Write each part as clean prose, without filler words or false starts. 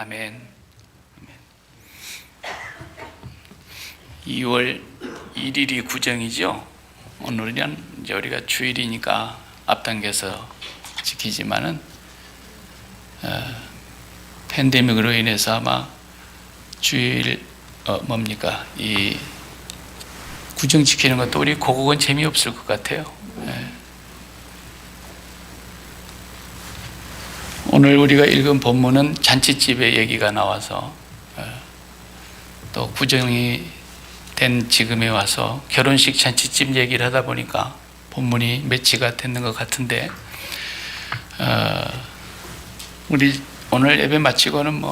아멘. 2월 1일이 구정이죠. 오늘은 이제 우리가 주일이니까 앞당겨서 지키지만은 팬데믹으로 인해서 아마 주일 이 구정 지키는 것도 우리 고국은 재미없을 것 같아요. 오늘 우리가 읽은 본문은 잔치집의 얘기가 나와서 또 구정이 된 지금에 와서 결혼식 잔치집 얘기를 하다 보니까 본문이 매치가 됐는 것 같은데, 우리 오늘 예배 마치고는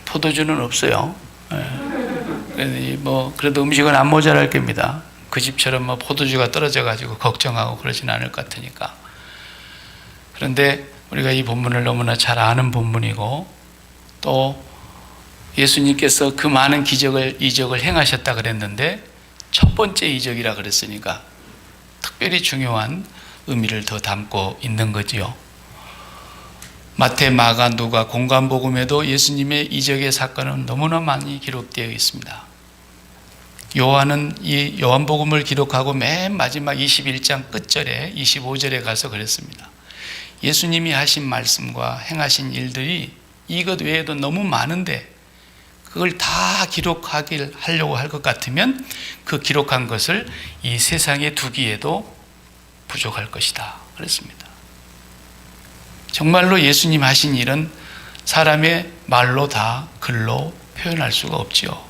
포도주는 없어요. 그래도 음식은 안 모자랄 겁니다. 그 집처럼 포도주가 떨어져 가지고 걱정하고 그러진 않을 것 같으니까. 그런데 우리가 이 본문을 너무나 잘 아는 본문이고, 또 예수님께서 그 많은 이적을 행하셨다 그랬는데 첫 번째 이적이라 그랬으니까 특별히 중요한 의미를 더 담고 있는 거지요. 마태, 마가, 누가, 공관복음에도 예수님의 이적의 사건은 너무나 많이 기록되어 있습니다. 요한은 이 요한복음을 기록하고 맨 마지막 21장 끝절에 25절에 가서 그랬습니다. 예수님이 하신 말씀과 행하신 일들이 이것 외에도 너무 많은데 그걸 다 하려고 할 것 같으면 그 기록한 것을 이 세상에 두기에도 부족할 것이다 그랬습니다. 정말로 예수님 하신 일은 사람의 말로 다 글로 표현할 수가 없지요.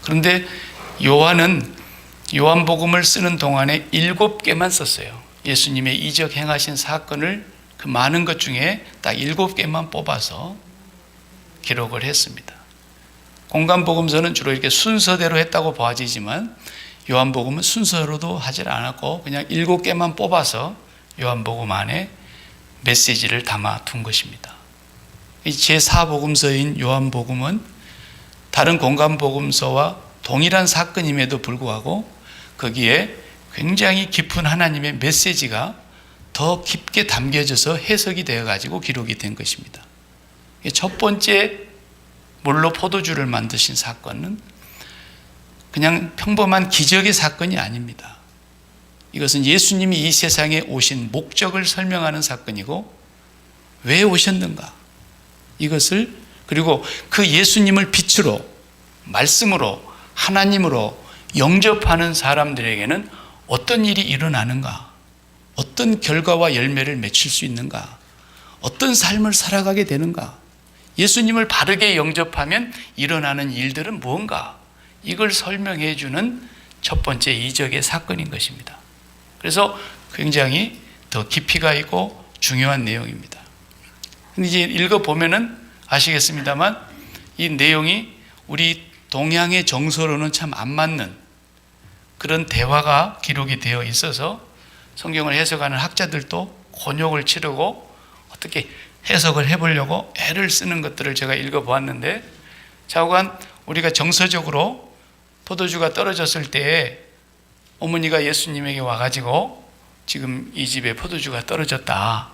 그런데 요한은 요한복음을 쓰는 동안에 7개만 썼어요. 예수님의 이적 행하신 사건을 그 많은 것 중에 딱 7개만 뽑아서 기록을 했습니다. 공관복음서는 주로 이렇게 순서대로 했다고 보아지지만 요한복음은 순서로도 하질 않았고 그냥 7개만 뽑아서 요한복음 안에 메시지를 담아 둔 것입니다. 제4복음서인 요한복음은 다른 공관복음서와 동일한 사건임에도 불구하고 거기에 굉장히 깊은 하나님의 메시지가 더 깊게 담겨져서 해석이 되어 가지고 기록이 된 것입니다. 첫 번째 물로 포도주를 만드신 사건은 그냥 평범한 기적의 사건이 아닙니다. 이것은 예수님이 이 세상에 오신 목적을 설명하는 사건이고, 왜 오셨는가 이것을, 그리고 그 예수님을 빛으로, 말씀으로, 하나님으로 영접하는 사람들에게는 어떤 일이 일어나는가, 어떤 결과와 열매를 맺힐 수 있는가, 어떤 삶을 살아가게 되는가, 예수님을 바르게 영접하면 일어나는 일들은 무언가, 이걸 설명해 주는 첫 번째 이적의 사건인 것입니다. 그래서 굉장히 더 깊이가 있고 중요한 내용입니다. 근데 이제 읽어보면은 아시겠습니다만 이 내용이 우리 동양의 정서로는 참 안 맞는 그런 대화가 기록이 되어 있어서 성경을 해석하는 학자들도 곤욕을 치르고 어떻게 해석을 해보려고 애를 쓰는 것들을 제가 읽어보았는데, 좌우간 우리가 정서적으로 포도주가 떨어졌을 때에 어머니가 예수님에게 와가지고 지금 이 집에 포도주가 떨어졌다,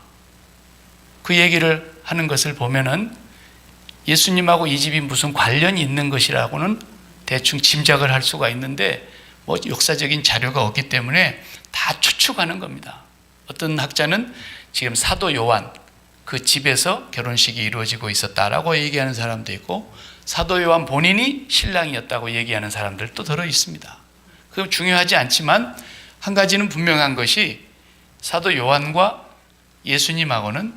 그 얘기를 하는 것을 보면은 예수님하고 이 집이 무슨 관련이 있는 것이라고는 대충 짐작을 할 수가 있는데 역사적인 자료가 없기 때문에 다 추측하는 겁니다. 어떤 학자는 지금 사도 요한 그 집에서 결혼식이 이루어지고 있었다라고 얘기하는 사람도 있고, 사도 요한 본인이 신랑이었다고 얘기하는 사람들도 들어 있습니다. 그건 중요하지 않지만 한 가지는 분명한 것이 사도 요한과 예수님하고는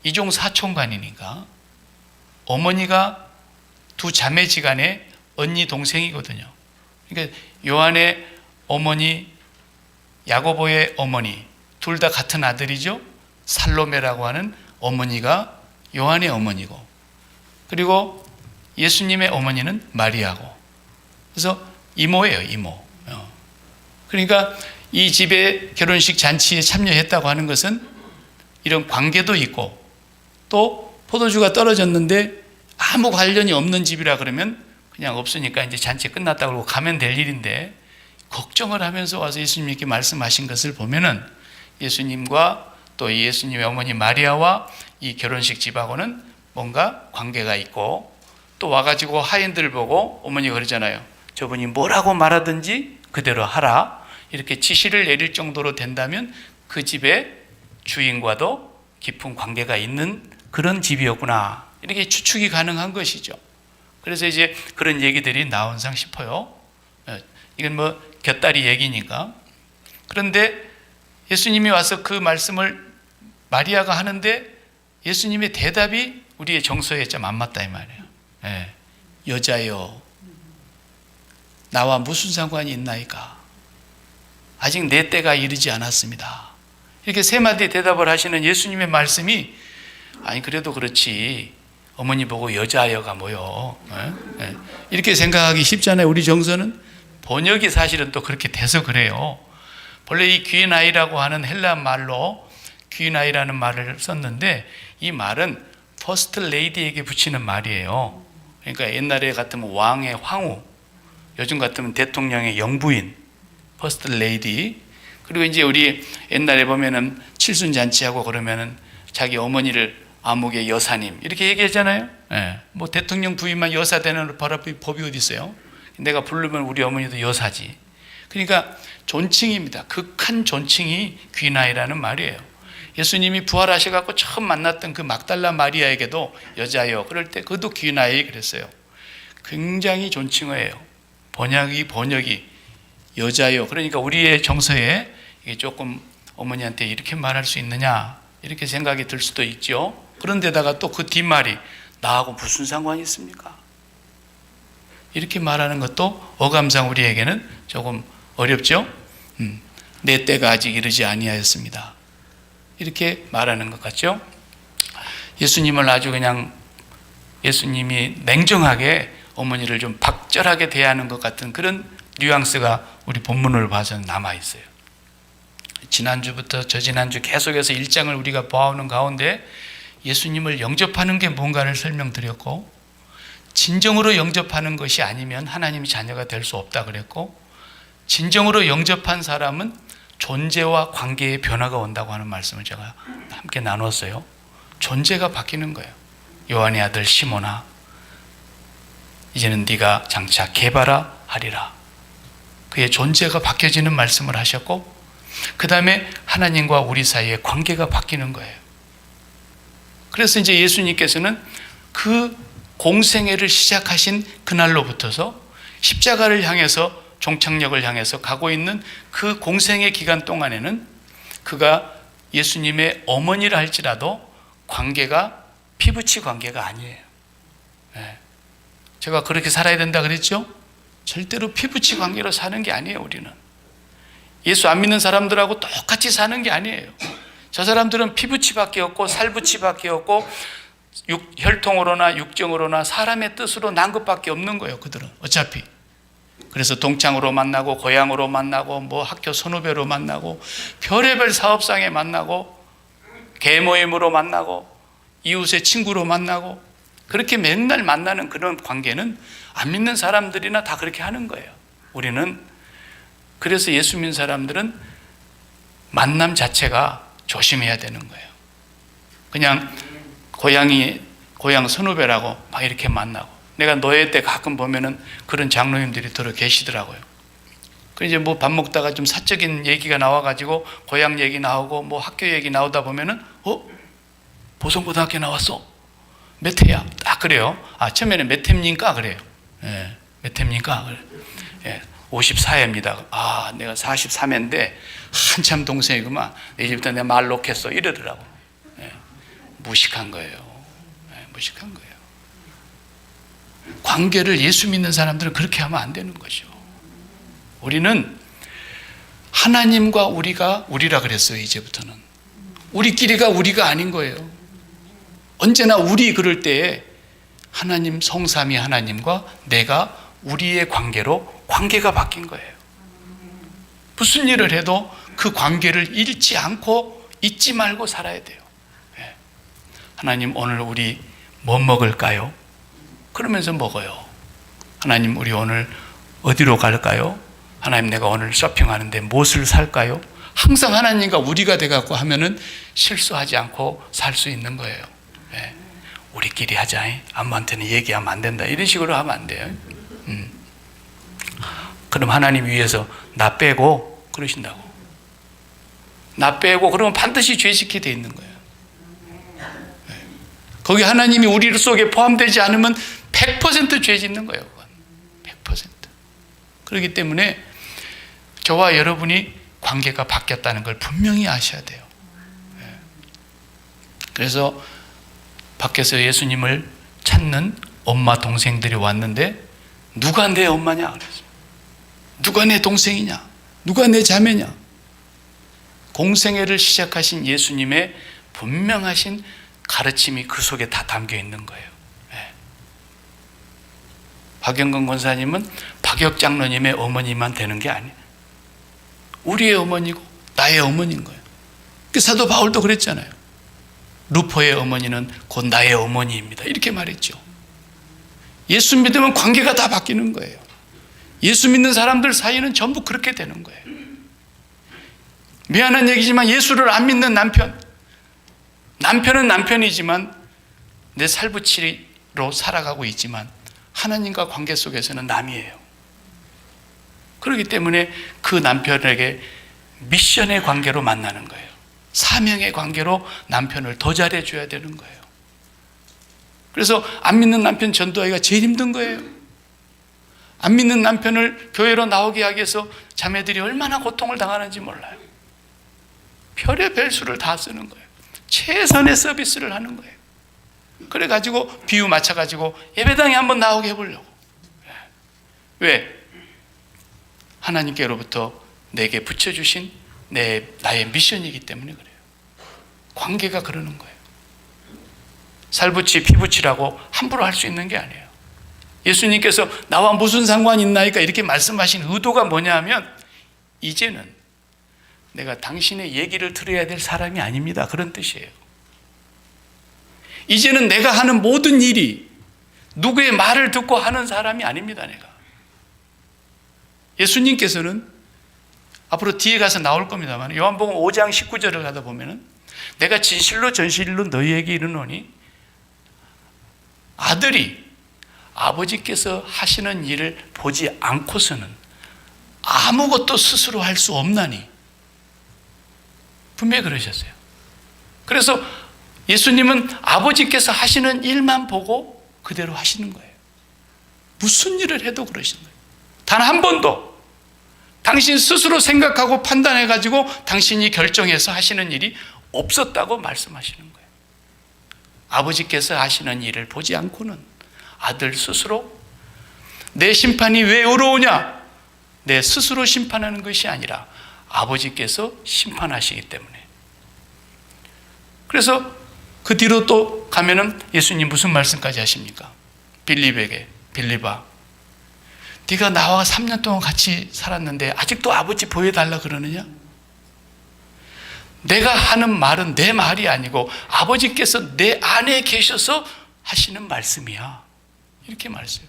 이종 사촌간이니까 어머니가 두 자매지간의 언니 동생이거든요. 그러니까 요한의 어머니, 야고보의 어머니 둘 다 같은 아들이죠. 살로메라고 하는 어머니가 요한의 어머니고, 그리고 예수님의 어머니는 마리아고, 그래서 이모예요, 이모. 그러니까 이 집에 결혼식 잔치에 참여했다고 하는 것은 이런 관계도 있고, 또 포도주가 떨어졌는데 아무 관련이 없는 집이라 그러면 그냥 없으니까 이제 잔치 끝났다고 그러고 가면 될 일인데, 걱정을 하면서 와서 예수님께 말씀하신 것을 보면은 예수님과 또 예수님의 어머니 마리아와 이 결혼식 집하고는 뭔가 관계가 있고, 또 와가지고 하인들 보고 어머니가 그러잖아요. 저분이 뭐라고 말하든지 그대로 하라. 이렇게 지시를 내릴 정도로 된다면 그 집의 주인과도 깊은 관계가 있는 그런 집이었구나. 이렇게 추측이 가능한 것이죠. 그래서 이제 그런 얘기들이 나온상 싶어요. 이건 뭐 곁다리 얘기니까. 그런데 예수님이 와서 그 말씀을 마리아가 하는데 예수님의 대답이 우리의 정서에 좀 안 맞다 이 말이에요. 여자여, 나와 무슨 상관이 있나이까? 아직 내 때가 이르지 않았습니다. 이렇게 세 마디 대답을 하시는 예수님의 말씀이, 아니 그래도 그렇지, 어머니 보고 여자여가 뭐요? 이렇게 생각하기 쉽잖아요. 우리 정서는. 번역이 사실은 또 그렇게 돼서 그래요. 본래 이 귀나이라고 하는 헬라 말로 귀나이라는 말을 썼는데, 이 말은 퍼스트 레이디에게 붙이는 말이에요. 그러니까 옛날에 같으면 왕의 황후, 요즘 같으면 대통령의 영부인, 퍼스트 레이디. 그리고 이제 우리 옛날에 보면은 칠순잔치하고 그러면은 자기 어머니를 암흑의 여사님 이렇게 얘기하잖아요. 뭐 대통령 부인만 여사 되는 법이 어디 있어요? 내가 부르면 우리 어머니도 여사지. 그러니까 존칭입니다. 극한 존칭이 귀나이라는 말이에요. 예수님이 부활하셔갖고 처음 만났던 그 막달라 마리아에게도 여자여 그럴 때 그것도 귀나이 그랬어요. 굉장히 존칭어예요. 번역이 여자여. 그러니까 우리의 정서에 이게 조금 어머니한테 이렇게 말할 수 있느냐 이렇게 생각이 들 수도 있죠. 그런데다가 또 그 뒷말이 나하고 무슨 상관이 있습니까? 이렇게 말하는 것도 어감상 우리에게는 조금 어렵죠. 내 때가 아직 이르지 아니하였습니다. 이렇게 말하는 것 같죠. 예수님을 아주 그냥 예수님이 냉정하게 어머니를 좀 박절하게 대하는 것 같은 그런 뉘앙스가 우리 본문을 봐서 남아있어요. 지난주부터 저지난주 계속해서 1장을 우리가 보아오는 가운데 예수님을 영접하는 게 뭔가를 설명드렸고, 진정으로 영접하는 것이 아니면 하나님이 자녀가 될 수 없다 그랬고, 진정으로 영접한 사람은 존재와 관계의 변화가 온다고 하는 말씀을 제가 함께 나눴어요. 존재가 바뀌는 거예요. 요한의 아들 시몬아, 이제는 네가 장차 개바라 하리라. 그의 존재가 바뀌어지는 말씀을 하셨고, 그 다음에 하나님과 우리 사이의 관계가 바뀌는 거예요. 그래서 이제 예수님께서는 그 공생애를 시작하신 그날로부터서 십자가를 향해서, 종착역을 향해서 가고 있는 그 공생애 기간 동안에는 그가 예수님의 어머니라 할지라도 관계가 피부치 관계가 아니에요. 제가 그렇게 살아야 된다 그랬죠? 절대로 피부치 관계로 사는 게 아니에요. 우리는 예수 안 믿는 사람들하고 똑같이 사는 게 아니에요. 저 사람들은 피부치밖에 없고 살부치밖에 없고 혈통으로나 육정으로나 사람의 뜻으로 난 것밖에 없는 거예요. 그들은 어차피. 그래서 동창으로 만나고 고향으로 만나고 뭐 학교 선후배로 만나고 별의별 사업상에 만나고 계모임으로 만나고 이웃의 친구로 만나고 그렇게 맨날 만나는 그런 관계는 안 믿는 사람들이나 다 그렇게 하는 거예요. 우리는 그래서 예수 믿는 사람들은 만남 자체가 조심해야 되는 거예요. 그냥 고향 선후배라고 막 이렇게 만나고, 내가 노예 때 가끔 보면은 그런 장로님들이 들어 계시더라고요. 그 이제 뭐 밥 먹다가 좀 사적인 얘기가 나와가지고 고향 얘기 나오고 뭐 학교 얘기 나오다 보면은 보성고등학교 나왔어? 몇 해야? 딱 그래요. 처음에는 몇 해입니까? 그래요. 몇 해입니까? 그래. 54회입니다. 내가 43회인데 한참 동생이구만. 이제부터 내가 말 놓겠어. 이러더라고. 무식한 거예요. 무식한 거예요. 관계를 예수 믿는 사람들은 그렇게 하면 안 되는 거죠. 우리는 하나님과 우리라 그랬어요. 이제부터는 우리끼리가 우리가 아닌 거예요. 언제나 우리 그럴 때에 하나님 성삼위 하나님과 내가 우리의 관계가 바뀐 거예요. 무슨 일을 해도 그 관계를 잃지 않고 잊지 말고 살아야 돼요. 하나님 오늘 우리 뭐 먹을까요? 그러면서 먹어요. 하나님 우리 오늘 어디로 갈까요? 하나님 내가 오늘 쇼핑하는데 무엇을 살까요? 항상 하나님과 우리가 돼갖고 하면은 실수하지 않고 살 수 있는 거예요. 우리끼리 하자. 아무한테는 얘기하면 안 된다. 이런 식으로 하면 안 돼요. 그럼 하나님 위에서 나 빼고 그러신다고. 나 빼고 그러면 반드시 죄짓게 돼 있는 거예요. 거기 하나님이 우리 속에 포함되지 않으면 100% 죄짓는 거예요. 그건. 100%. 그렇기 때문에 저와 여러분이 관계가 바뀌었다는 걸 분명히 아셔야 돼요. 그래서 밖에서 예수님을 찾는 엄마 동생들이 왔는데 누가 내 엄마냐 그랬어요. 누가 내 동생이냐? 누가 내 자매냐? 공생애를 시작하신 예수님의 분명하신 가르침이 그 속에 다 담겨 있는 거예요. 박영근 권사님은 박역 장로님의 어머니만 되는 게 아니에요. 우리의 어머니고 나의 어머니인 거예요. 그 사도 바울도 그랬잖아요. 루포의 어머니는 곧 나의 어머니입니다. 이렇게 말했죠. 예수 믿으면 관계가 다 바뀌는 거예요. 예수 믿는 사람들 사이는 전부 그렇게 되는 거예요. 미안한 얘기지만 예수를 안 믿는 남편은 남편이지만 내 살부치로 살아가고 있지만 하나님과 관계 속에서는 남이에요. 그렇기 때문에 그 남편에게 미션의 관계로 만나는 거예요. 사명의 관계로 남편을 더 잘해줘야 되는 거예요. 그래서 안 믿는 남편 전도하기가 제일 힘든 거예요. 안 믿는 남편을 교회로 나오게 하기 위해서 자매들이 얼마나 고통을 당하는지 몰라요. 별의별 수를 다 쓰는 거예요. 최선의 서비스를 하는 거예요. 그래가지고 비유 맞춰가지고 예배당에 한번 나오게 해보려고. 왜? 하나님께로부터 내게 붙여주신 나의 미션이기 때문에 그래요. 관계가 그러는 거예요. 살붙이 피붙이라고 함부로 할 수 있는 게 아니에요. 예수님께서 나와 무슨 상관이 있나이까 이렇게 말씀하신 의도가 뭐냐 하면 이제는 내가 당신의 얘기를 들어야 될 사람이 아닙니다. 그런 뜻이에요. 이제는 내가 하는 모든 일이 누구의 말을 듣고 하는 사람이 아닙니다. 내가. 예수님께서는 앞으로 뒤에 가서 나올 겁니다만 요한복음 5장 19절을 가다 보면은 내가 진실로 전실로 너희에게 이르노니 아들이 아버지께서 하시는 일을 보지 않고서는 아무것도 스스로 할 수 없나니 분명히 그러셨어요. 그래서 예수님은 아버지께서 하시는 일만 보고 그대로 하시는 거예요. 무슨 일을 해도 그러시는 거예요. 단 한 번도 당신 스스로 생각하고 판단해가지고 당신이 결정해서 하시는 일이 없었다고 말씀하시는 거예요. 아버지께서 하시는 일을 보지 않고는 아들 스스로 내 심판이 왜 어려우냐? 내 스스로 심판하는 것이 아니라 아버지께서 심판하시기 때문에. 그래서 그 뒤로 또 가면은 예수님 무슨 말씀까지 하십니까? 빌립에게, 빌립아, 네가 나와 3년 동안 같이 살았는데 아직도 아버지 보여달라 그러느냐? 내가 하는 말은 내 말이 아니고 아버지께서 내 안에 계셔서 하시는 말씀이야. 이렇게 말했어요.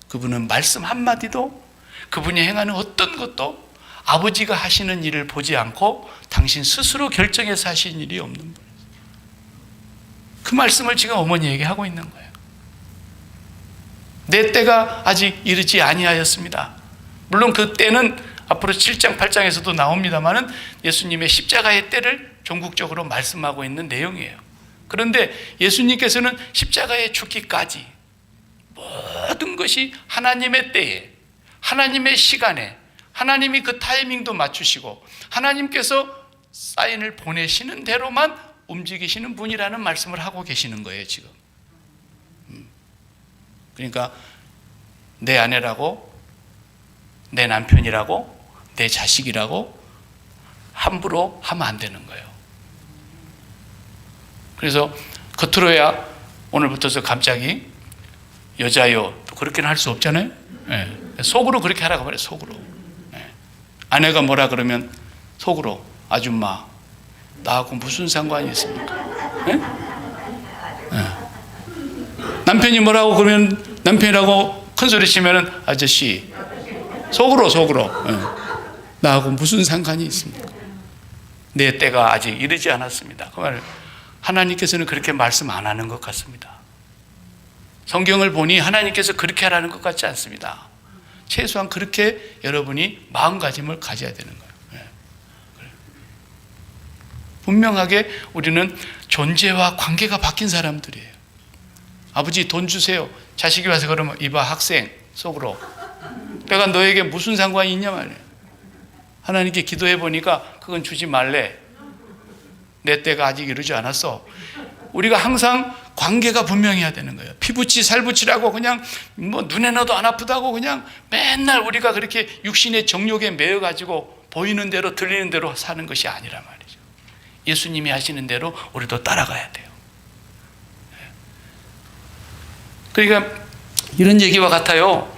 그분은 말씀 한마디도 그분이 행하는 어떤 것도 아버지가 하시는 일을 보지 않고 당신 스스로 결정해서 하시는 일이 없는 분이에요. 그 말씀을 지금 어머니에게 하고 있는 거예요. 내 때가 아직 이르지 아니하였습니다. 물론 그 때는 앞으로 7장 8장에서도 나옵니다마는 예수님의 십자가의 때를 종국적으로 말씀하고 있는 내용이에요. 그런데 예수님께서는 십자가에 죽기까지 모든 것이 하나님의 때에, 하나님의 시간에, 하나님이 그 타이밍도 맞추시고 하나님께서 사인을 보내시는 대로만 움직이시는 분이라는 말씀을 하고 계시는 거예요, 지금. 그러니까 내 아내라고, 내 남편이라고, 내 자식이라고 함부로 하면 안 되는 거예요. 그래서 겉으로야 오늘부터서 갑자기 여자요, 또 그렇게는 할 수 없잖아요. 네. 속으로 그렇게 하라고 말해요, 속으로. 네. 아내가 뭐라 그러면 속으로, 아줌마, 나하고 무슨 상관이 있습니까? 네? 네. 남편이 뭐라고 그러면 남편이라고 큰 소리 치면은 아저씨, 속으로. 네. 나하고 무슨 상관이 있습니까? 내 때가 아직 이르지 않았습니다. 그 말을 하나님께서는 그렇게 말씀 안 하는 것 같습니다. 성경을 보니 하나님께서 그렇게 하라는 것 같지 않습니다. 최소한 그렇게 여러분이 마음가짐을 가져야 되는 거예요. 분명하게 우리는 존재와 관계가 바뀐 사람들이에요. 아버지 돈 주세요. 자식이 와서 그러면 이봐 학생 속으로 내가 너에게 무슨 상관이 있냐 말이에요. 하나님께 기도해 보니까 그건 주지 말래. 내 때가 아직 이르지 않았어. 우리가 항상 관계가 분명해야 되는 거예요. 피붙이 살붙이라고 그냥 뭐 눈에 넣어도 안 아프다고 그냥 맨날 우리가 그렇게 육신의 정욕에 매여 가지고 보이는 대로 들리는 대로 사는 것이 아니란 말이죠. 예수님이 하시는 대로 우리도 따라가야 돼요. 그러니까 이런 얘기와 같아요.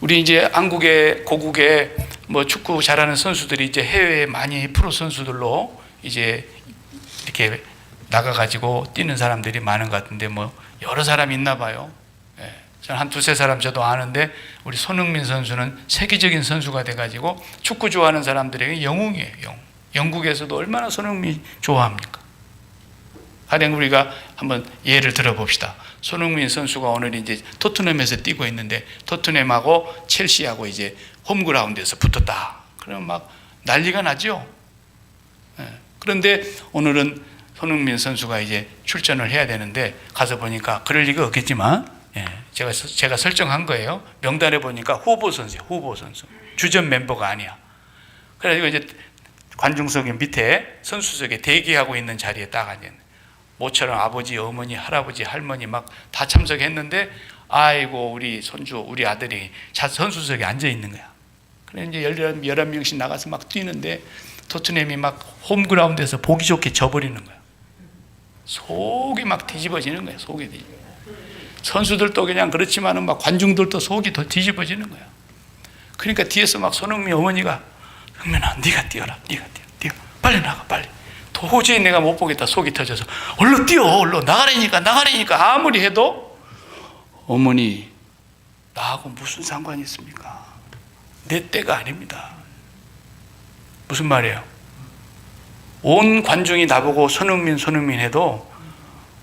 우리 이제 한국의 고국의 뭐 축구 잘하는 선수들이 이제 해외에 많이 프로 선수들로 이제 이렇게 나가가지고 뛰는 사람들이 많은 것 같은데 뭐 여러 사람이 있나 봐요. 예. 저는 한 두세 사람 저도 아는데 우리 손흥민 선수는 세계적인 선수가 돼가지고 축구 좋아하는 사람들에게 영웅이에요. 영웅. 영국에서도 얼마나 손흥민 좋아합니까? 가령 우리가 한번 예를 들어봅시다. 손흥민 선수가 오늘 이제 토트넘에서 뛰고 있는데 토트넘하고 첼시하고 이제 홈그라운드에서 붙었다. 그러면 막 난리가 나죠. 예. 그런데 오늘은 손흥민 선수가 이제 출전을 해야 되는데 가서 보니까 그럴 리가 없겠지만 예, 제가 설정한 거예요. 명단에 보니까 후보 선수예요. 후보 선수. 주전 멤버가 아니야. 그래가지고 이제 관중석 밑에 선수석에 대기하고 있는 자리에 딱 앉았네. 모처럼 아버지, 어머니, 할아버지, 할머니 막 다 참석했는데 아이고 우리 손주, 우리 아들이 선수석에 앉아 있는 거야. 그래 이제 11명씩 나가서 막 뛰는데 토트넘이 막 홈그라운드에서 보기 좋게 져버리는 거야. 속이 막 뒤집어지는 거야. 속이 뒤집어. 선수들도 그냥 그렇지만은 막 관중들도 속이 더 뒤집어지는 거야. 그러니까 뒤에서 막 손흥민 어머니가 흥민아, 네가 뛰어라, 네가 뛰어, 빨리 나가, 빨리. 도저히 내가 못 보겠다. 속이 터져서 얼른 뛰어, 얼른 나가라니까 아무리 해도 어머니 나하고 무슨 상관이 있습니까? 내 때가 아닙니다. 무슨 말이에요? 온 관중이 나보고 손흥민 해도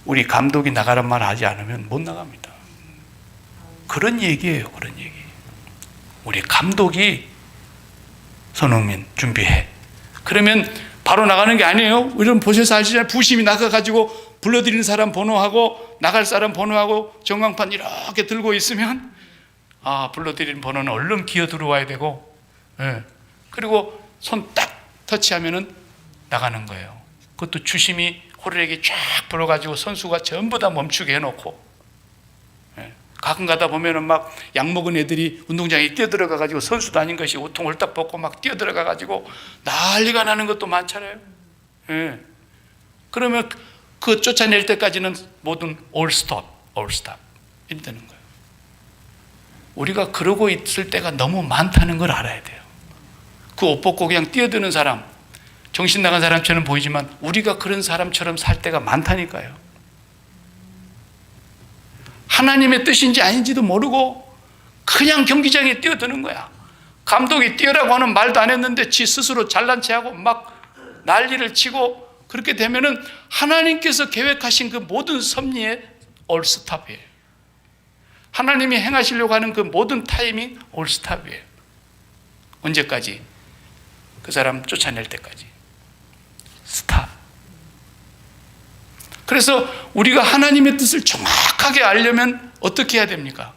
우리 감독이 나가란 말 하지 않으면 못 나갑니다. 그런 얘기예요. 그런 얘기. 우리 감독이 손흥민 준비해. 그러면 바로 나가는 게 아니에요. 여러분 보셔서 아시잖아요. 부심이 나가가지고 불러들이는 사람 번호하고 나갈 사람 번호하고 전광판 이렇게 들고 있으면 불러들이는 번호는 얼른 기어 들어와야 되고 예. 그리고 손 딱 터치하면은 나가는 거예요. 그것도 주심이 호르에게 쫙 불어가지고 선수가 전부 다 멈추게 해놓고 예. 가끔 가다 보면은 막 약 먹은 애들이 운동장에 뛰어들어가가지고 선수도 아닌 것이 우통 홀딱 벗고 막 뛰어들어가가지고 난리가 나는 것도 많잖아요. 예. 그러면 그 쫓아낼 때까지는 모든 all stop 이러는 거예요. 우리가 그러고 있을 때가 너무 많다는 걸 알아야 돼요. 그 옷 벗고 그냥 뛰어드는 사람, 정신 나간 사람처럼 보이지만 우리가 그런 사람처럼 살 때가 많다니까요. 하나님의 뜻인지 아닌지도 모르고 그냥 경기장에 뛰어드는 거야. 감독이 뛰어라고 하는 말도 안 했는데 지 스스로 잘난 체하고 막 난리를 치고 그렇게 되면은 하나님께서 계획하신 그 모든 섭리의 올스탑이에요. 하나님이 행하시려고 하는 그 모든 타이밍 올스탑이에요. 언제까지? 그 사람 쫓아낼 때까지. 스탑. 그래서 우리가 하나님의 뜻을 정확하게 알려면 어떻게 해야 됩니까?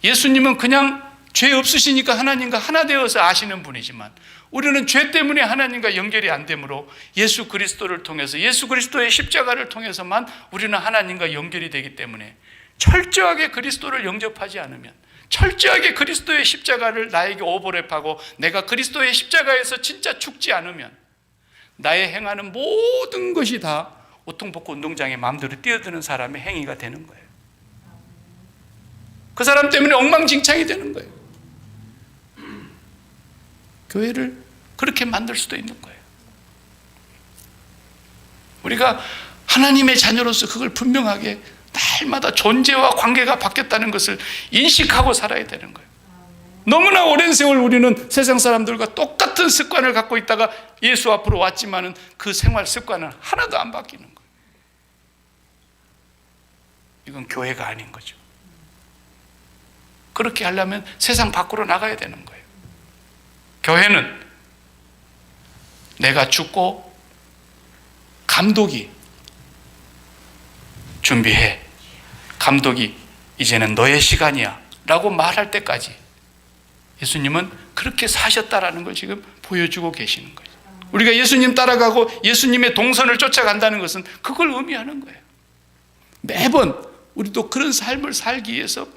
예수님은 그냥 죄 없으시니까 하나님과 하나 되어서 아시는 분이지만 우리는 죄 때문에 하나님과 연결이 안 되므로 예수 그리스도를 통해서 예수 그리스도의 십자가를 통해서만 우리는 하나님과 연결이 되기 때문에 철저하게 그리스도를 영접하지 않으면 철저하게 그리스도의 십자가를 나에게 오버랩하고 내가 그리스도의 십자가에서 진짜 죽지 않으면 나의 행하는 모든 것이 다 우통 벗고 운동장에 마음대로 뛰어드는 사람의 행위가 되는 거예요. 그 사람 때문에 엉망진창이 되는 거예요. 교회를 그렇게 만들 수도 있는 거예요. 우리가 하나님의 자녀로서 그걸 분명하게 날마다 존재와 관계가 바뀌었다는 것을 인식하고 살아야 되는 거예요. 너무나 오랜 세월 우리는 세상 사람들과 똑같은 습관을 갖고 있다가 예수 앞으로 왔지만은 그 생활 습관은 하나도 안 바뀌는 거예요. 이건 교회가 아닌 거죠. 그렇게 하려면 세상 밖으로 나가야 되는 거예요. 교회는 내가 죽고 감독이 준비해, 감독이 이제는 너의 시간이야 라고 말할 때까지 예수님은 그렇게 사셨다라는 걸 지금 보여주고 계시는 거예요. 우리가 예수님 따라가고 예수님의 동선을 쫓아간다는 것은 그걸 의미하는 거예요. 매번 우리도 그런 삶을 살기 위해서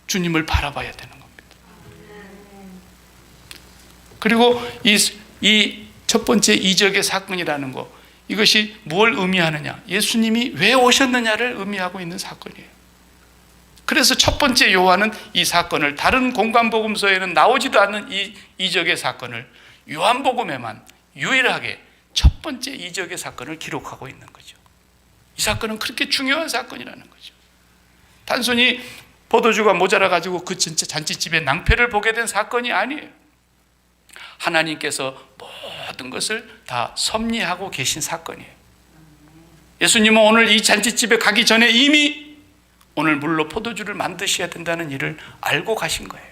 주님을 바라봐야 되는 겁니다. 그리고 이 첫 번째 이적의 사건이라는 거, 이것이 뭘 의미하느냐, 예수님이 왜 오셨느냐를 의미하고 있는 사건이에요. 그래서 첫 번째 요한은 이 사건을, 다른 공관복음서에는 나오지도 않는 이 이적의 사건을 요한복음에만 유일하게 첫 번째 이적의 사건을 기록하고 있는 거죠. 이 사건은 그렇게 중요한 사건이라는 거죠. 단순히 포도주가 모자라 가지고 그 잔치집에 낭패를 보게 된 사건이 아니에요. 하나님께서 모든 것을 다 섭리하고 계신 사건이에요. 예수님은 오늘 이 잔치집에 가기 전에 이미 오늘 물로 포도주를 만드셔야 된다는 일을 알고 가신 거예요.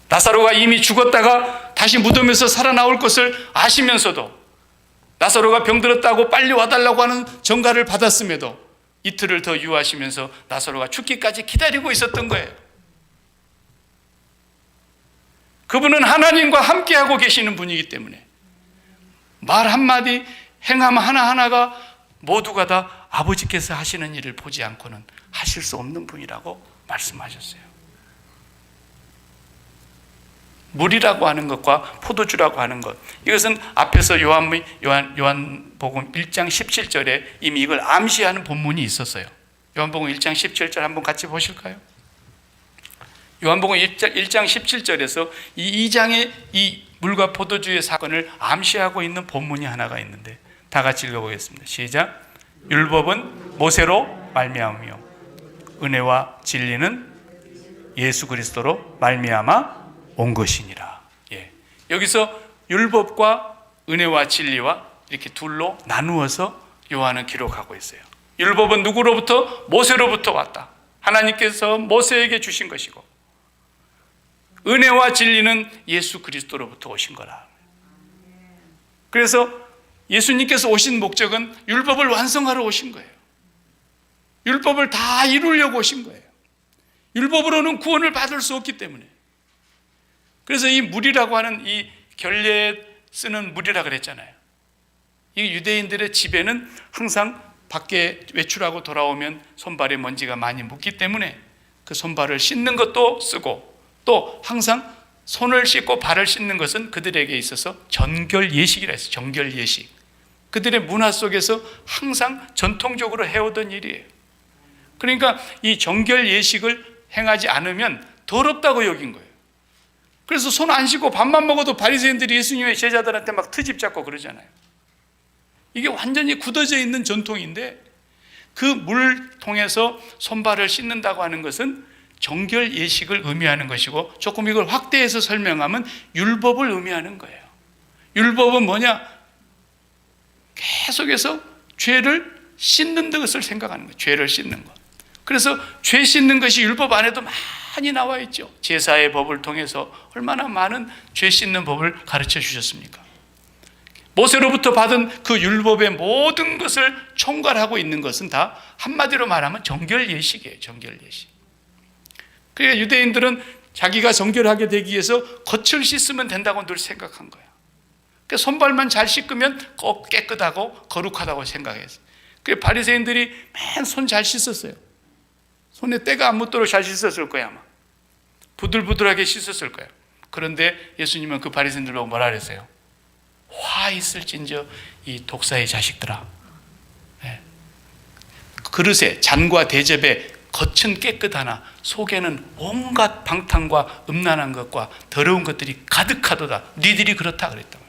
나사로가 이미 죽었다가 다시 무덤에서 살아나올 것을 아시면서도, 나사로가 병들었다고 빨리 와달라고 하는 전가를 받았음에도 이틀을 더 유하시면서 나사로가 죽기까지 기다리고 있었던 거예요. 그분은 하나님과 함께하고 계시는 분이기 때문에 말 한마디, 행함 하나하나가 모두가 다 아버지께서 하시는 일을 보지 않고는 하실 수 없는 분이라고 말씀하셨어요. 물이라고 하는 것과 포도주라고 하는 것, 이것은 앞에서 요한복음 1장 17절에 이미 이걸 암시하는 본문이 있었어요. 요한복음 1장 17절 한번 같이 보실까요? 요한복음 1장 17절에서 이 2장의 이 물과 포도주의 사건을 암시하고 있는 본문이 하나가 있는데 다 같이 읽어보겠습니다. 시작. 율법은 모세로 말미암으며 은혜와 진리는 예수 그리스도로 말미암아 온 것이니라. 예. 여기서 율법과 은혜와 진리와 이렇게 둘로 나누어서 요한은 기록하고 있어요. 율법은 누구로부터? 모세로부터 왔다. 하나님께서 모세에게 주신 것이고, 은혜와 진리는 예수 그리스도로부터 오신 거라. 그래서 예수님께서 오신 목적은 율법을 완성하러 오신 거예요. 율법을 다 이루려고 오신 거예요. 율법으로는 구원을 받을 수 없기 때문에. 그래서 이 물이라고 하는 이 결례에 쓰는 물이라 그랬잖아요. 이 유대인들의 집에는 항상 밖에 외출하고 돌아오면 손발에 먼지가 많이 묻기 때문에 그 손발을 씻는 것도 쓰고, 또 항상 손을 씻고 발을 씻는 것은 그들에게 있어서 전결 예식이라 했어요. 전결 예식. 그들의 문화 속에서 항상 전통적으로 해오던 일이에요. 그러니까 이 정결 예식을 행하지 않으면 더럽다고 여긴 거예요. 그래서 손 안 씻고 밥만 먹어도 바리새인들이 예수님의 제자들한테 막 트집 잡고 그러잖아요. 이게 완전히 굳어져 있는 전통인데, 그 물통에서 손발을 씻는다고 하는 것은 정결 예식을 의미하는 것이고, 조금 이걸 확대해서 설명하면 율법을 의미하는 거예요. 율법은 뭐냐? 계속해서 죄를 씻는 것을 생각하는 거예요. 죄를 씻는 것. 그래서 죄 씻는 것이 율법 안에도 많이 나와 있죠. 제사의 법을 통해서 얼마나 많은 죄 씻는 법을 가르쳐 주셨습니까? 모세로부터 받은 그 율법의 모든 것을 총괄하고 있는 것은 다 한마디로 말하면 정결 예식이에요. 정결 예식. 그러니까 유대인들은 자기가 정결하게 되기 위해서 겉을 씻으면 된다고 늘 생각한 거예요. 그러니까 손발만 잘 씻으면 꼭 깨끗하고 거룩하다고 생각했어요. 그래서 바리새인들이 맨 손 잘 씻었어요. 손에 때가 안 묻도록 잘 씻었을 거야 아마. 부들부들하게 씻었을 거예요. 그런데 예수님은 그 바리새인들 보고 뭐라 그랬어요? 화 있을진저 이 독사의 자식들아. 네. 그릇에 잔과 대접에 겉은 깨끗하나 속에는 온갖 방탕과 음란한 것과 더러운 것들이 가득하도다. 니들이 그렇다 그랬단 말이에요.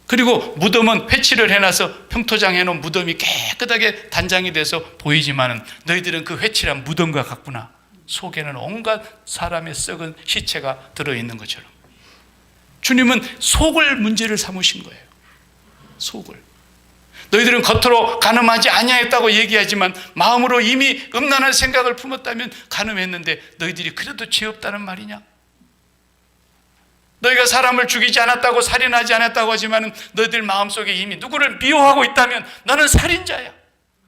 그리고 무덤은 회치를 해놔서 평토장 해놓은 무덤이 깨끗하게 단장이 돼서 보이지만은 너희들은 그 회칠한 무덤과 같구나. 속에는 온갖 사람의 썩은 시체가 들어있는 것처럼. 주님은 속을 문제를 삼으신 거예요. 속을. 너희들은 겉으로 간음하지 아니하였다고 얘기하지만 마음으로 이미 음란한 생각을 품었다면 간음했는데 너희들이 그래도 죄 없다는 말이냐? 너희가 사람을 죽이지 않았다고 살인하지 않았다고 하지만 너희들 마음속에 이미 누구를 미워하고 있다면 너는 살인자야.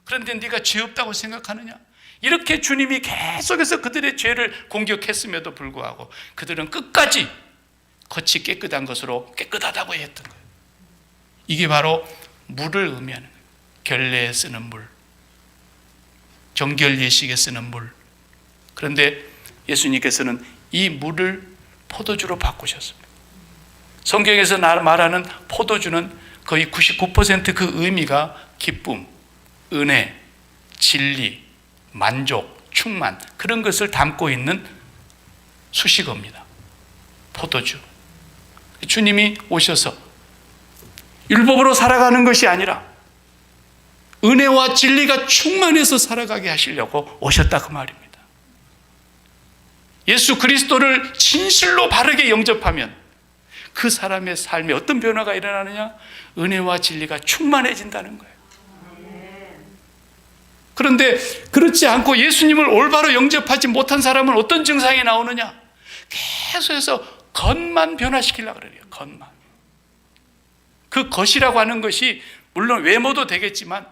그런데 네가 죄 없다고 생각하느냐? 이렇게 주님이 계속해서 그들의 죄를 공격했음에도 불구하고 그들은 끝까지 겉이 깨끗한 것으로 깨끗하다고 했던 거예요. 이게 바로 물을 의미하는 거예요. 결례에 쓰는 물, 정결 예식에 쓰는 물. 그런데 예수님께서는 이 물을 포도주로 바꾸셨습니다. 성경에서 말하는 포도주는 거의 99% 그 의미가 기쁨, 은혜, 진리, 만족, 충만, 그런 것을 담고 있는 수식어입니다. 포도주. 주님이 오셔서 율법으로 살아가는 것이 아니라 은혜와 진리가 충만해서 살아가게 하시려고 오셨다 그 말입니다. 예수 그리스도를 진실로 바르게 영접하면 그 사람의 삶에 어떤 변화가 일어나느냐? 은혜와 진리가 충만해진다는 거예요. 그런데 그렇지 않고 예수님을 올바로 영접하지 못한 사람은 어떤 증상이 나오느냐? 계속해서 겉만 변화시키려고 그래요. 겉만. 그 겉이라고 하는 것이 물론 외모도 되겠지만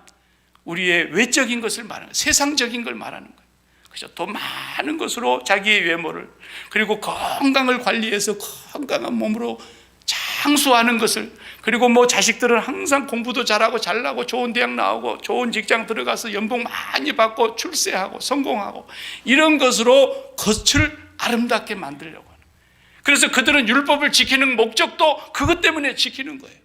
우리의 외적인 것을 말하는 거예요. 세상적인 걸 말하는 거예요. 그죠? 더 많은 것으로 자기의 외모를, 그리고 건강을 관리해서 건강한 몸으로 장수하는 것을, 그리고 뭐 자식들은 항상 공부도 잘하고 잘나고 좋은 대학 나오고 좋은 직장 들어가서 연봉 많이 받고 출세하고 성공하고 이런 것으로 겉을 아름답게 만들려고 하는. 그래서 그들은 율법을 지키는 목적도 그것 때문에 지키는 거예요.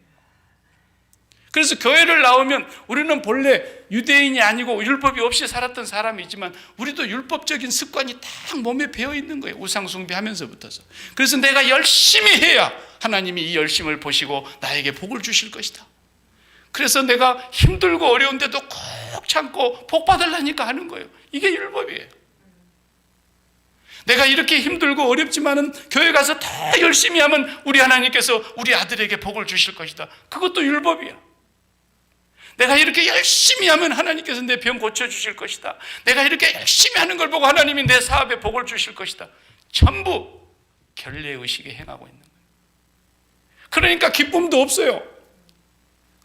그래서 교회를 나오면 우리는 본래 유대인이 아니고 율법이 없이 살았던 사람이지만 우리도 율법적인 습관이 딱 몸에 배어 있는 거예요. 우상 숭배하면서부터서. 그래서 내가 열심히 해야 하나님이 이 열심을 보시고 나에게 복을 주실 것이다. 그래서 내가 힘들고 어려운데도 꼭 참고 복 받으려니까 하는 거예요. 이게 율법이에요. 내가 이렇게 힘들고 어렵지만은 교회 가서 더 열심히 하면 우리 하나님께서 우리 아들에게 복을 주실 것이다. 그것도 율법이야. 내가 이렇게 열심히 하면 하나님께서 내 병 고쳐주실 것이다. 내가 이렇게 열심히 하는 걸 보고 하나님이 내 사업에 복을 주실 것이다. 전부 결례의식에 행하고 있는 거예요. 그러니까 기쁨도 없어요.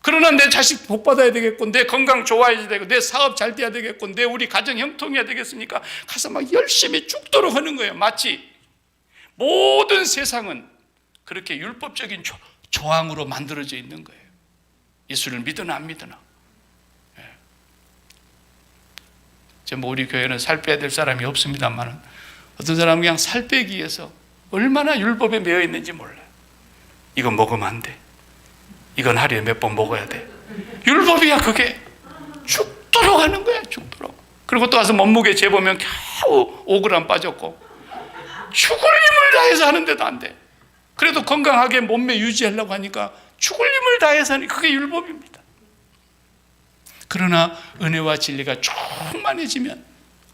그러나 내 자식 복 받아야 되겠고, 내 건강 좋아야 되고, 내 사업 잘 돼야 되겠고, 내 우리 가정 형통해야 되겠으니까 가서 막 열심히 죽도록 하는 거예요. 마치 모든 세상은 그렇게 율법적인 조항으로 만들어져 있는 거예요. 예수를 믿으나 안 믿으나. 뭐 우리 교회는 살 빼야 될 사람이 없습니다만 어떤 사람은 그냥 살 빼기 위해서 얼마나 율법에 매여 있는지 몰라요. 이건 먹으면 안 돼. 이건 하루에 몇 번 먹어야 돼. 율법이야 그게. 죽도록 하는 거야. 죽도록. 그리고 또 와서 몸무게 재보면 겨우 5g 빠졌고 죽을 힘을 다해서 하는데도 안 돼. 그래도 건강하게 몸매 유지하려고 하니까 죽을 힘을 다해서 하니 그게 율법입니다. 그러나 은혜와 진리가 충만해지면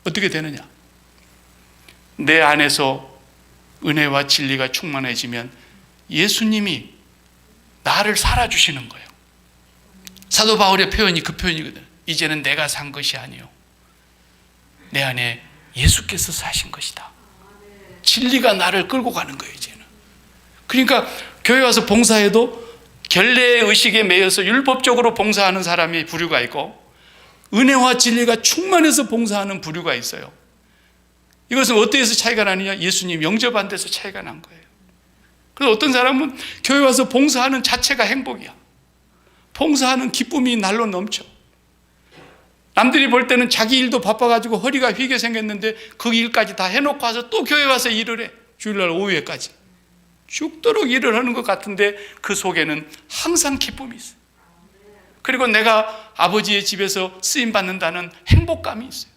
어떻게 되느냐? 내 안에서 은혜와 진리가 충만해지면 예수님이 나를 살아주시는 거예요. 사도 바울의 표현이 그 표현이거든. 이제는 내가 산 것이 아니요 내 안에 예수께서 사신 것이다. 진리가 나를 끌고 가는 거예요. 이제는. 그러니까 교회 와서 봉사해도 결례의 의식에 매여서 율법적으로 봉사하는 사람이 부류가 있고 은혜와 진리가 충만해서 봉사하는 부류가 있어요. 이것은 어디에서 차이가 나느냐? 예수님 영접한 데서 차이가 난 거예요. 그래서 어떤 사람은 교회 와서 봉사하는 자체가 행복이야. 봉사하는 기쁨이 날로 넘쳐. 남들이 볼 때는 자기 일도 바빠가지고 허리가 휘게 생겼는데 그 일까지 다 해놓고 와서 또 교회 와서 일을 해. 주일날 오후에까지. 죽도록 일을 하는 것 같은데 그 속에는 항상 기쁨이 있어요. 그리고 내가 아버지의 집에서 쓰임받는다는 행복감이 있어요.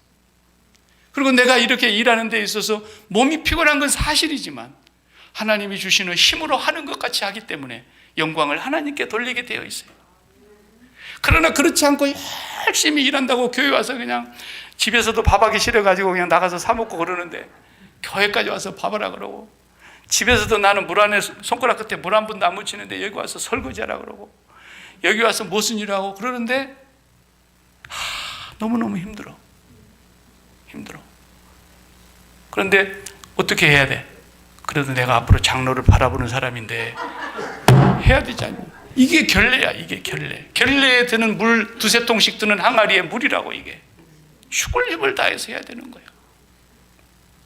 그리고 내가 이렇게 일하는 데 있어서 몸이 피곤한 건 사실이지만 하나님이 주시는 힘으로 하는 것 같이 하기 때문에 영광을 하나님께 돌리게 되어 있어요. 그러나 그렇지 않고 열심히 일한다고 교회 와서 그냥 집에서도 밥하기 싫어가지고 그냥 나가서 사 먹고 그러는데 교회까지 와서 밥하라 그러고 집에서도 나는 물 안에 손가락 끝에 물 한 번도 안 묻히는데 여기 와서 설거지하라 그러고 여기 와서 무슨 일을 하고 그러는데 너무너무 힘들어. 그런데 어떻게 해야 돼? 그래도 내가 앞으로 장로를 바라보는 사람인데 해야 되지 않니? 이게 결례야. 이게 결례에 드는 물 두세 통씩 드는 항아리의 물이라고. 이게 죽을 힘을 다해서 해야 되는 거야.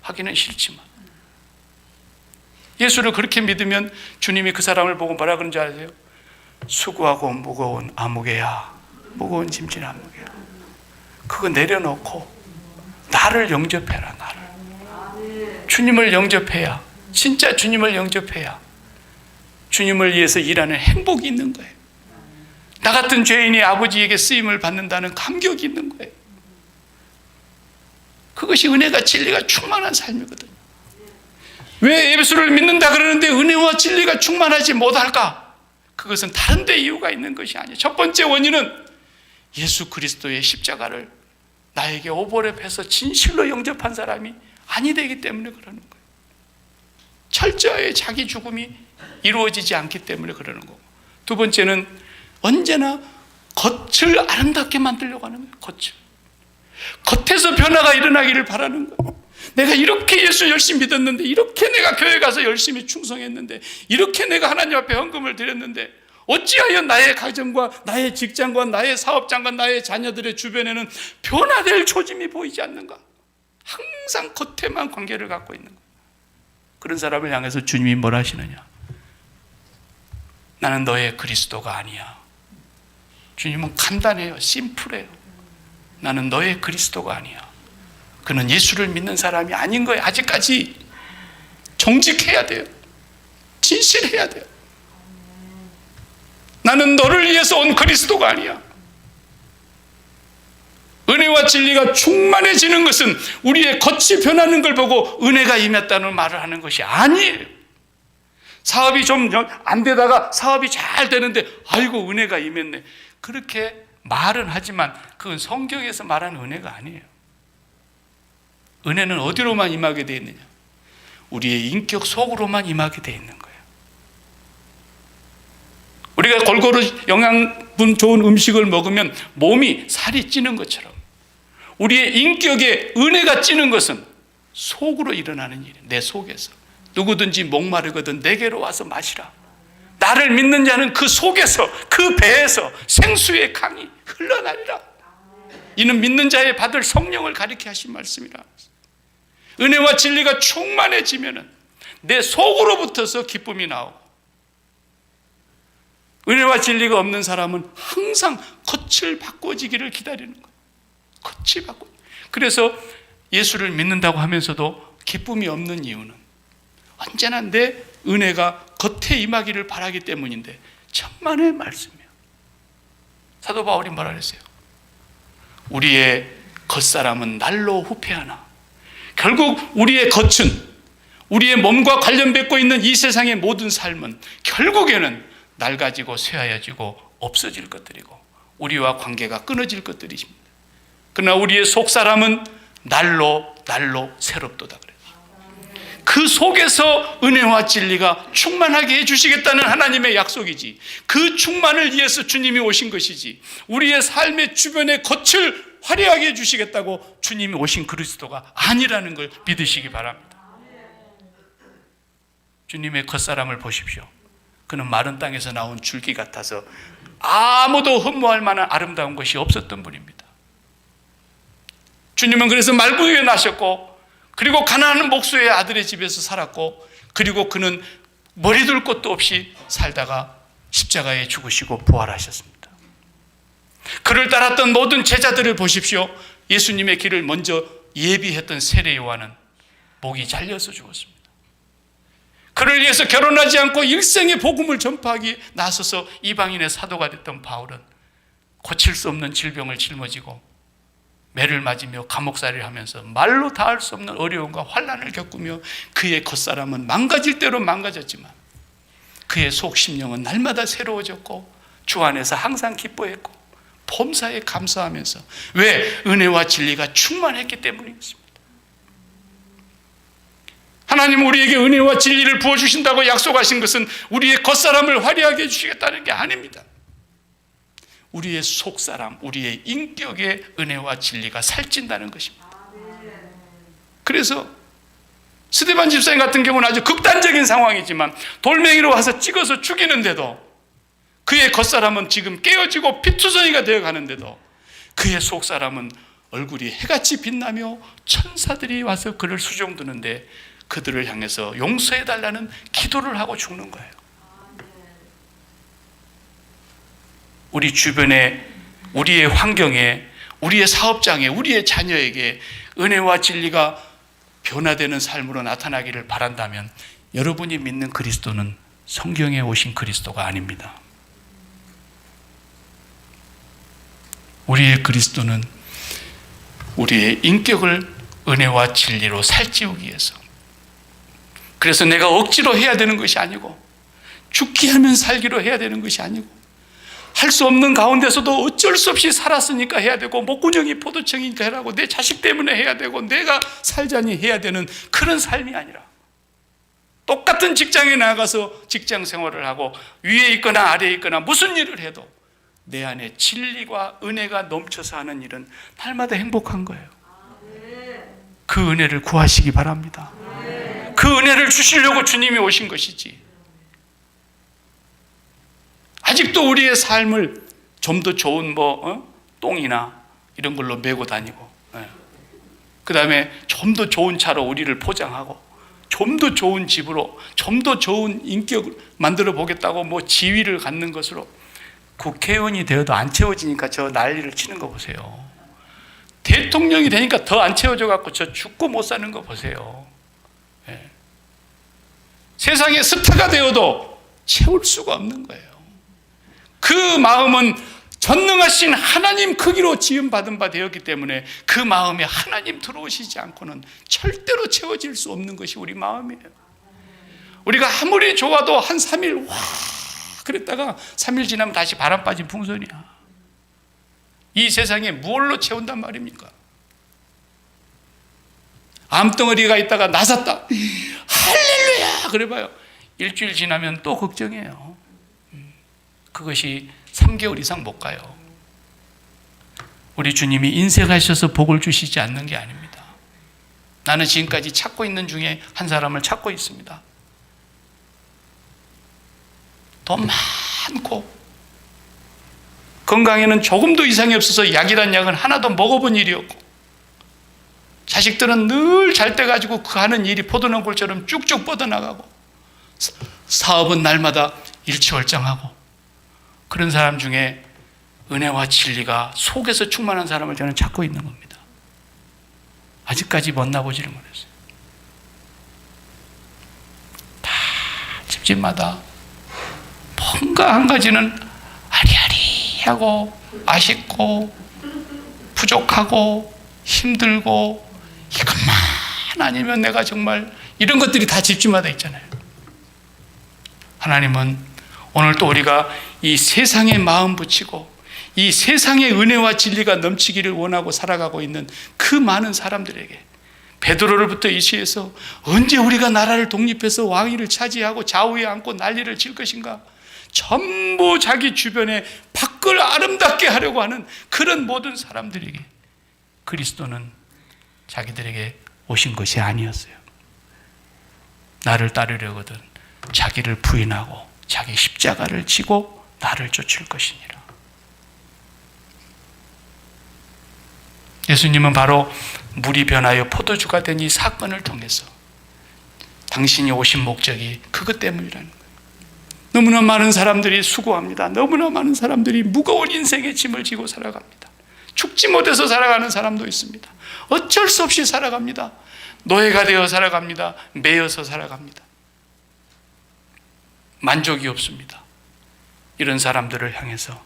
하기는 싫지만 예수를 그렇게 믿으면 주님이 그 사람을 보고 뭐라 그런지 아세요? 수고하고 무거운 아무개야, 무거운 짐진 아무개야. 그거 내려놓고 나를 영접해라. 나를. 주님을 영접해야, 진짜 주님을 영접해야 주님을 위해서 일하는 행복이 있는 거예요. 나 같은 죄인이 아버지에게 쓰임을 받는다는 감격이 있는 거예요. 그것이 은혜가 진리가 충만한 삶이거든요. 왜 예수를 믿는다 그러는데 은혜와 진리가 충만하지 못할까? 그것은 다른 데 이유가 있는 것이 아니에요. 첫 번째 원인은 예수 그리스도의 십자가를 나에게 오버랩해서 진실로 영접한 사람이 아니 되기 때문에 그러는 거예요. 철저히 자기 죽음이 이루어지지 않기 때문에 그러는 거고, 두 번째는 언제나 겉을 아름답게 만들려고 하는 거예요. 겉에서 변화가 일어나기를 바라는 거예요. 내가 이렇게 예수 열심히 믿었는데, 이렇게 내가 교회 가서 열심히 충성했는데, 이렇게 내가 하나님 앞에 헌금을 드렸는데 어찌하여 나의 가정과 나의 직장과 나의 사업장과 나의 자녀들의 주변에는 변화될 조짐이 보이지 않는가? 항상 겉에만 관계를 갖고 있는 거예요. 그런 사람을 향해서 주님이 뭘 하시느냐? 나는 너의 그리스도가 아니야. 주님은 간단해요. 심플해요. 나는 너의 그리스도가 아니야. 그는 예수를 믿는 사람이 아닌 거예요. 아직까지 정직해야 돼요. 진실해야 돼요. 나는 너를 위해서 온 그리스도가 아니야. 은혜와 진리가 충만해지는 것은 우리의 겉이 변하는 걸 보고 은혜가 임했다는 말을 하는 것이 아니에요. 사업이 좀 안 되다가 사업이 잘 되는데 아이고 은혜가 임했네, 그렇게 말은 하지만 그건 성경에서 말하는 은혜가 아니에요. 은혜는 어디로만 임하게 되어 있느냐? 우리의 인격 속으로만 임하게 되어 있는 거예요. 우리가 골고루 영양분 좋은 음식을 먹으면 몸이 살이 찌는 것처럼 우리의 인격에 은혜가 찌는 것은 속으로 일어나는 일이에요. 내 속에서. 누구든지 목마르거든 내게로 와서 마시라. 나를 믿는 자는 그 속에서, 그 배에서 생수의 강이 흘러나리라. 이는 믿는 자의 받을 성령을 가리켜 하신 말씀이라. 은혜와 진리가 충만해지면 내 속으로부터서 기쁨이 나오고, 은혜와 진리가 없는 사람은 항상 겉을 바꿔지기를 기다리는 거예요. 겉이 바꿔. 그래서 예수를 믿는다고 하면서도 기쁨이 없는 이유는 언제나 내 은혜가 겉에 임하기를 바라기 때문인데 천만의 말씀이에요. 사도 바울이 뭐라 그랬어요? 우리의 겉사람은 날로 후패하나. 결국 우리의 겉은, 우리의 몸과 관련 맺고 있는 이 세상의 모든 삶은 결국에는 낡아지고 쇠하여지고 없어질 것들이고 우리와 관계가 끊어질 것들이십니다. 그러나 우리의 속사람은 날로 새롭도다 그래요. 그 속에서 은혜와 진리가 충만하게 해주시겠다는 하나님의 약속이지, 그 충만을 위해서 주님이 오신 것이지, 우리의 삶의 주변의 겉을 화려하게 해주시겠다고 주님이 오신 그리스도가 아니라는 걸 믿으시기 바랍니다. 주님의 겉사람을 보십시오. 그는 마른 땅에서 나온 줄기 같아서 아무도 흠모할 만한 아름다운 것이 없었던 분입니다. 주님은 그래서 말구유에 나셨고, 그리고 가난한 목수의 아들의 집에서 살았고, 그리고 그는 머리둘 곳도 없이 살다가 십자가에 죽으시고 부활하셨습니다. 그를 따랐던 모든 제자들을 보십시오. 예수님의 길을 먼저 예비했던 세례 요한은 목이 잘려서 죽었습니다. 그를 위해서 결혼하지 않고 일생의 복음을 전파하기 나서서 이방인의 사도가 됐던 바울은 고칠 수 없는 질병을 짊어지고 매를 맞으며 감옥살이를 하면서 말로 다할 수 없는 어려움과 환난을 겪으며 그의 겉사람은 망가질 대로 망가졌지만 그의 속 심령은 날마다 새로워졌고 주 안에서 항상 기뻐했고 범사에 감사하면서, 왜? 은혜와 진리가 충만했기 때문이었습니다. 하나님 우리에게 은혜와 진리를 부어주신다고 약속하신 것은 우리의 겉사람을 화려하게 해주시겠다는 게 아닙니다. 우리의 속사람, 우리의 인격의 은혜와 진리가 살찐다는 것입니다. 그래서 스데반 집사님 같은 경우는 아주 극단적인 상황이지만 돌멩이로 와서 찍어서 죽이는데도, 그의 겉사람은 지금 깨어지고 피투성이가 되어가는데도 그의 속사람은 얼굴이 해같이 빛나며 천사들이 와서 그를 수종드는데 그들을 향해서 용서해달라는 기도를 하고 죽는 거예요. 우리 주변에, 우리의 환경에, 우리의 사업장에, 우리의 자녀에게 은혜와 진리가 변화되는 삶으로 나타나기를 바란다면 여러분이 믿는 그리스도는 성경에 오신 그리스도가 아닙니다. 우리의 그리스도는 우리의 인격을 은혜와 진리로 살찌우기 위해서, 그래서 내가 억지로 해야 되는 것이 아니고 죽기 하면 살기로 해야 되는 것이 아니고 할 수 없는 가운데서도 어쩔 수 없이 살았으니까 해야 되고 목구멍이 포도청이니까 해라고 내 자식 때문에 해야 되고 내가 살자니 해야 되는 그런 삶이 아니라 똑같은 직장에 나가서 직장 생활을 하고 위에 있거나 아래에 있거나 무슨 일을 해도 내 안에 진리와 은혜가 넘쳐서 하는 일은 날마다 행복한 거예요. 그 은혜를 구하시기 바랍니다. 그 은혜를 주시려고 주님이 오신 것이지, 아직도 우리의 삶을 좀 더 좋은 똥이나 이런 걸로 메고 다니고, 그 다음에 좀 더 좋은 차로 우리를 포장하고 좀 더 좋은 집으로 좀 더 좋은 인격을 만들어 보겠다고 지위를 갖는 것으로 국회의원이 되어도 안 채워지니까 저 난리를 치는 거 보세요. 대통령이 되니까 더 안 채워져 갖고 저 죽고 못 사는 거 보세요. 세상에 스타가 되어도 채울 수가 없는 거예요. 그 마음은 전능하신 하나님 크기로 지음받은 바 되었기 때문에 그 마음에 하나님 들어오시지 않고는 절대로 채워질 수 없는 것이 우리 마음이에요. 우리가 아무리 좋아도 한 3일 와 그랬다가 3일 지나면 다시 바람 빠진 풍선이야. 이 세상에 무엇로 채운단 말입니까? 암덩어리가 있다가 나섰다, 할렐루야 그래봐요. 일주일 지나면 또 걱정해요. 그것이 3개월 이상 못 가요. 우리 주님이 인생하셔서 복을 주시지 않는 게 아닙니다. 나는 지금까지 찾고 있는 중에 한 사람을 찾고 있습니다. 돈 많고 건강에는 조금도 이상이 없어서 약이란 약은 하나도 먹어본 일이 없고, 자식들은 늘 잘 때 가지고 그 하는 일이 포도나골처럼 쭉쭉 뻗어나가고, 사업은 날마다 일취월장하고, 그런 사람 중에 은혜와 진리가 속에서 충만한 사람을 저는 찾고 있는 겁니다. 아직까지 만나보지를 못했어요. 다 집집마다 뭔가 한 가지는 아리아리하고 아쉽고 부족하고 힘들고 이것만 아니면 내가 정말, 이런 것들이 다 집집마다 있잖아요. 하나님은 오늘 또 우리가 이 세상에 마음 붙이고 이 세상의 은혜와 진리가 넘치기를 원하고 살아가고 있는 그 많은 사람들에게, 베드로를 부터 이시해서 언제 우리가 나라를 독립해서 왕위를 차지하고 좌우에 앉고 난리를 칠 것인가, 전부 자기 주변에 밖을 아름답게 하려고 하는 그런 모든 사람들에게 그리스도는 자기들에게 오신 것이 아니었어요. 나를 따르려거든 자기를 부인하고 자기 십자가를 지고 나를 쫓을 것이니라. 예수님은 바로 물이 변하여 포도주가 된 이 사건을 통해서 당신이 오신 목적이 그것 때문이라는 거예요. 너무나 많은 사람들이 수고합니다. 너무나 많은 사람들이 무거운 인생의 짐을 지고 살아갑니다. 죽지 못해서 살아가는 사람도 있습니다. 어쩔 수 없이 살아갑니다. 노예가 되어 살아갑니다. 매여서 살아갑니다. 만족이 없습니다. 이런 사람들을 향해서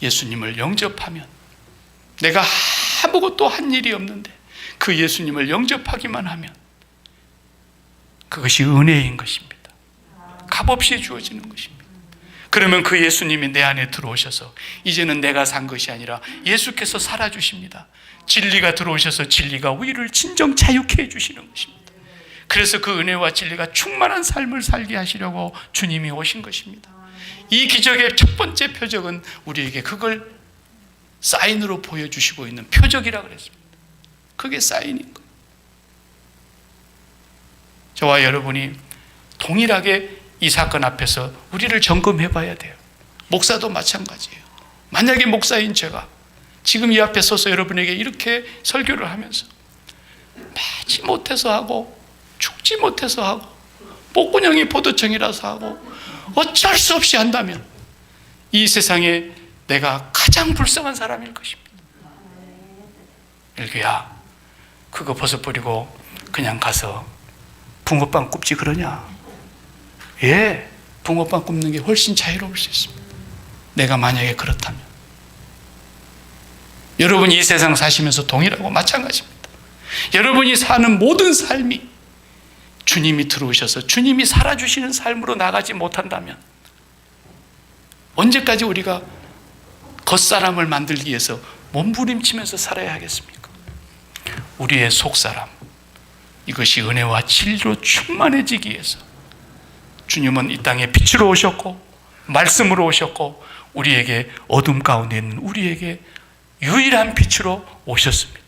예수님을 영접하면, 내가 아무것도 한 일이 없는데 그 예수님을 영접하기만 하면 그것이 은혜인 것입니다. 값없이 주어지는 것입니다. 그러면 그 예수님이 내 안에 들어오셔서 이제는 내가 산 것이 아니라 예수께서 살아주십니다. 진리가 들어오셔서 진리가 우리를 진정 자유케 해주시는 것입니다. 그래서 그 은혜와 진리가 충만한 삶을 살게 하시려고 주님이 오신 것입니다. 이 기적의 첫 번째 표적은 우리에게 그걸 사인으로 보여주시고 있는 표적이라고 그랬습니다. 그게 사인인 거예요. 저와 여러분이 동일하게 이 사건 앞에서 우리를 점검해 봐야 돼요. 목사도 마찬가지예요. 만약에 목사인 제가 지금 이 앞에 서서 여러분에게 이렇게 설교를 하면서 매지 못해서 하고 죽지 못해서 하고 목구멍이 포도청이라서 하고 어쩔 수 없이 한다면 이 세상에 내가 가장 불쌍한 사람일 것입니다. 일규야, 그거 벗어버리고 그냥 가서 붕어빵 굽지 그러냐? 예, 붕어빵 굽는 게 훨씬 자유로울 수 있습니다. 내가 만약에 그렇다면 여러분이 이 세상 사시면서 동일하고 마찬가지입니다. 여러분이 사는 모든 삶이 주님이 들어오셔서 주님이 살아주시는 삶으로 나가지 못한다면 언제까지 우리가 겉사람을 만들기 위해서 몸부림치면서 살아야 하겠습니까? 우리의 속사람, 이것이 은혜와 진리로 충만해지기 위해서 주님은 이 땅에 빛으로 오셨고 말씀으로 오셨고 우리에게 어둠 가운데 있는 우리에게 유일한 빛으로 오셨습니다.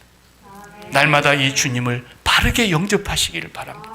날마다 이 주님을 바르게 영접하시기를 바랍니다.